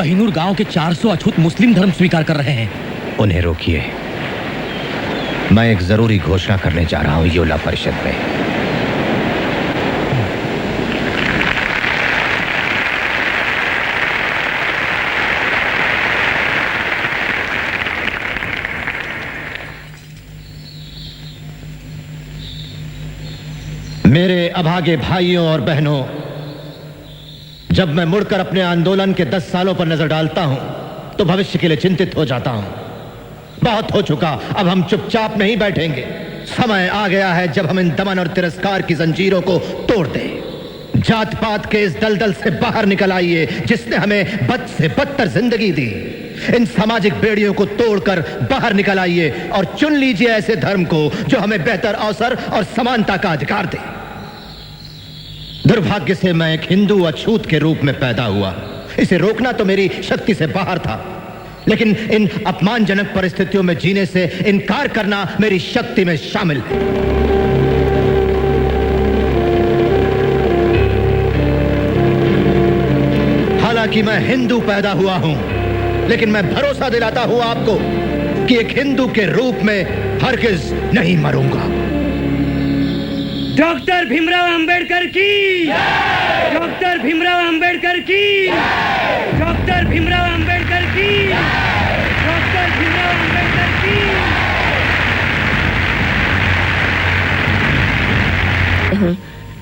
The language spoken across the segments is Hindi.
कहिनूर गांव के 400 अछूत मुस्लिम धर्म स्वीकार कर रहे हैं। उन्हें रोकिए। मैं एक जरूरी घोषणा करने जा रहा हूं योला परिषद में। मेरे अभागे भाइयों और बहनों, जब मैं मुड़कर अपने आंदोलन के 10 सालों पर नजर डालता हूं तो भविष्य के लिए चिंतित हो जाता हूं। बहुत हो चुका, अब हम चुपचाप नहीं बैठेंगे। समय आ गया है जब हम इन दमन और तिरस्कार की जंजीरों को तोड़ दें। जात पात के इस दलदल से बाहर निकल आइए जिसने हमें बद से बदतर जिंदगी दी। इन सामाजिक बेड़ियों को तोड़कर बाहर निकल आइए और चुन लीजिए ऐसे धर्म को जो हमें बेहतर अवसर और समानता का अधिकार दे। दुर्भाग्य से मैं एक हिंदू अछूत के रूप में पैदा हुआ। इसे रोकना तो मेरी शक्ति से बाहर था, लेकिन इन अपमानजनक परिस्थितियों में जीने से इनकार करना मेरी शक्ति में शामिल है। हालांकि मैं हिंदू पैदा हुआ हूं, लेकिन मैं भरोसा दिलाता हूं आपको कि एक हिंदू के रूप में हरगिज नहीं मरूंगा। डॉक्टर भीमराव अंबेडकर की, डॉक्टर भीमराव अंबेडकर की, डॉक्टर भीमराव अंबेडकर की, डॉक्टर भीमराव अंबेडकर की।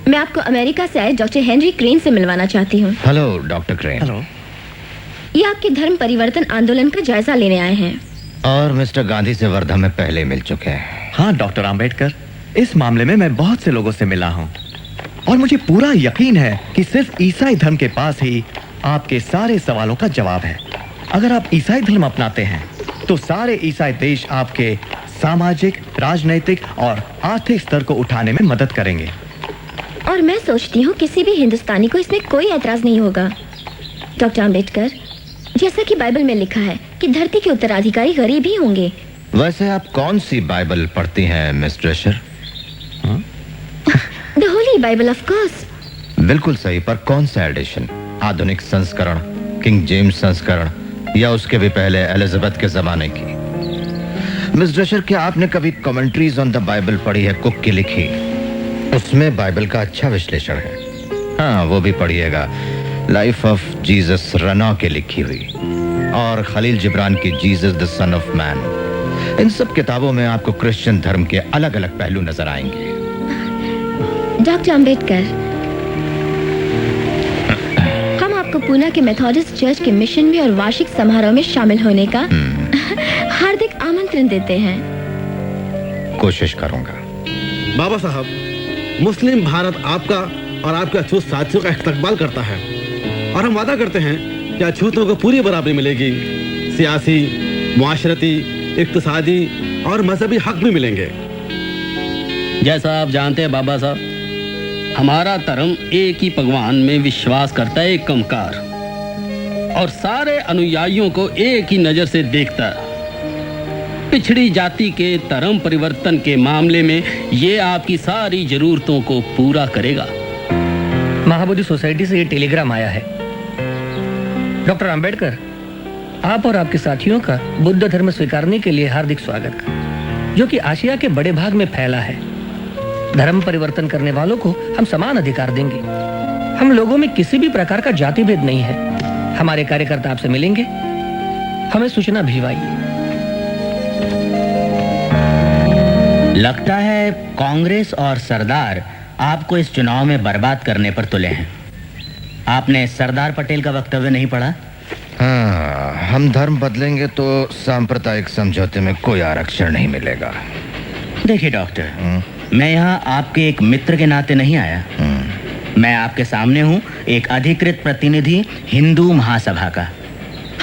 मैं आपको अमेरिका से आए डॉक्टर हेनरी क्रेन से मिलवाना चाहती हूँ। Hello doctor crane. हेलो। ये आपके धर्म परिवर्तन आंदोलन का जायजा लेने आए हैं। और मिस्टर गांधी से वर्धा में पहले मिल चुके हैं। हाँ डॉक्टर अंबेडकर, इस मामले में मैं बहुत से लोगों से मिला हूँ और मुझे पूरा यकीन है कि सिर्फ ईसाई धर्म के पास ही आपके सारे सवालों का जवाब है। अगर आप ईसाई धर्म अपनाते हैं तो सारे ईसाई देश आपके सामाजिक, राजनैतिक और आर्थिक स्तर को उठाने में मदद करेंगे। और मैं सोचती हूँ किसी भी हिंदुस्तानी को इसमें कोई ऐतराज नहीं होगा। डॉक्टर अंबेडकर, जैसा कि बाइबल में लिखा है कि धरती के उत्तराधिकारी गरीब ही होंगे। वैसे आप कौन सी बाइबल पढ़ती हैं Miss Drescher? The Holy Bible of course. बिल्कुल सही, पर कौन सा एडिशन? आधुनिक संस्करण, किंग जेम्स संस्करण, या उसके भी पहले एलिजाबेथ के जमाने की? मिस ड्रेशर, क्या आपने कभी कमेंट्रीज ऑन द बाइबल पढ़ी है, कुक की लिखी? उसमें बाइबल का अच्छा विश्लेषण है। हाँ, वो भी पढ़िएगा, लाइफ ऑफ जीसस रनौ के लिखी हुई, और खलील जिब्रान की Jesus the Son of Man. इन सब किताबों में आपको क्रिश्चियन धर्म के अलग अलग पहलू नजर आएंगे। डॉक्टर अंबेडकर, हम आपको पूना के मेथोडिस्ट चर्च के मिशन में और वार्षिक समारोह में शामिल होने का हार्दिक आमंत्रण देते हैं। कोशिश करूंगा। बाबा साहब, मुस्लिम भारत आपका और आपके अछूत साथियों का इस्तकबाल करता है और हम वादा करते हैं कि अछूतों को पूरी बराबरी मिलेगी। सियासी, मुआशरती, इक्तिसादी और मजहबी हक भी मिलेंगे। जैसा आप जानते हैं बाबा साहब, हमारा धर्म एक ही भगवान में विश्वास करता है, एक कमकार, और सारे अनुयायियों को एक ही नजर से देखता है। पिछड़ी जाति के धर्म परिवर्तन के मामले में ये आपकी सारी जरूरतों को पूरा करेगा। महाबोधि सोसाइटी से ये टेलीग्राम आया है। डॉक्टर अंबेडकर, आप और आपके साथियों का बुद्ध धर्म स्वीकारने के लिए हार्दिक स्वागत, जो कि आशिया के बड़े भाग में फैला है। धर्म परिवर्तन करने वालों को हम समान अधिकार देंगे। हम लोगों में किसी भी प्रकार का जाति भेद नहीं है। हमारे कार्यकर्ता आपसे मिलेंगे, हमें सूचना भिजवाइए। लगता है कांग्रेस और सरदार आपको इस चुनाव में बर्बाद करने पर तुले हैं। आपने सरदार पटेल का वक्तव्य नहीं पढ़ा? हाँ, हम धर्म बदलेंगे तो सांप्रदायिक समझौते में कोई आरक्षण नहीं मिलेगा। देखिए डॉक्टर, मैं यहाँ आपके एक मित्र के नाते नहीं आया। मैं आपके सामने हूँ एक अधिकृत प्रतिनिधि हिंदू महासभा का।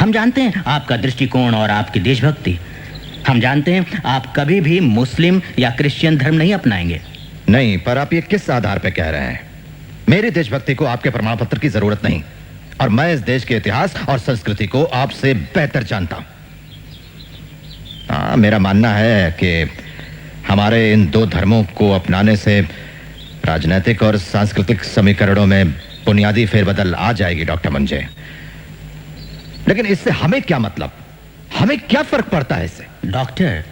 हम जानते हैं आपका दृष्टिकोण और आपकी देशभक्ति। हम जानते हैं आप कभी भी मुस्लिम या क्रिश्चियन धर्म नहीं अपनाएंगे। नहीं, पर आप ये किस आधार पर कह रहे हैं? मेरी देशभक्ति को आपके प्रमाण पत्र की जरूरत नहीं, और मैं इस देश के इतिहास और संस्कृति को आपसे बेहतर जानता हूं। हाँ, मेरा मानना है कि हमारे इन दो धर्मों को अपनाने से राजनीतिक और सांस्कृतिक समीकरणों में बुनियादी फेरबदल आ जाएगी डॉक्टर मंजे। लेकिन इससे हमें क्या मतलब, हमें क्या फर्क पड़ता है इससे? डॉक्टर,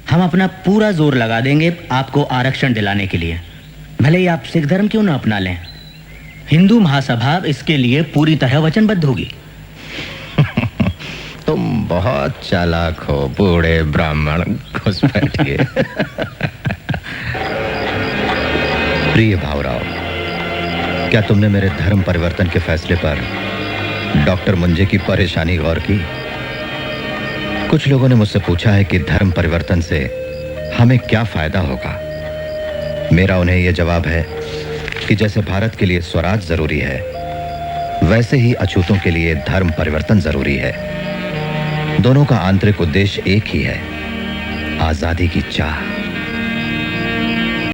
हम अपना पूरा जोर लगा देंगे आपको आरक्षण दिलाने के लिए, भले ही आप सिख धर्म क्यों ना अपना लें। हिंदू महासभा इसके लिए पूरी तरह वचनबद्ध होगी। तुम बहुत चालाक हो बूढ़े ब्राह्मण, घुस बैठिए। प्रिय भावराव, क्या तुमने मेरे धर्म परिवर्तन के फैसले पर डॉक्टर मुंजे की परेशानी गौर की? कुछ लोगों ने मुझसे पूछा है कि धर्म परिवर्तन से हमें क्या फायदा होगा। मेरा उन्हें यह जवाब है कि जैसे भारत के लिए स्वराज जरूरी है, वैसे ही अछूतों के लिए धर्म परिवर्तन जरूरी है। दोनों का आंतरिक उद्देश्य एक ही है, आजादी की चाह।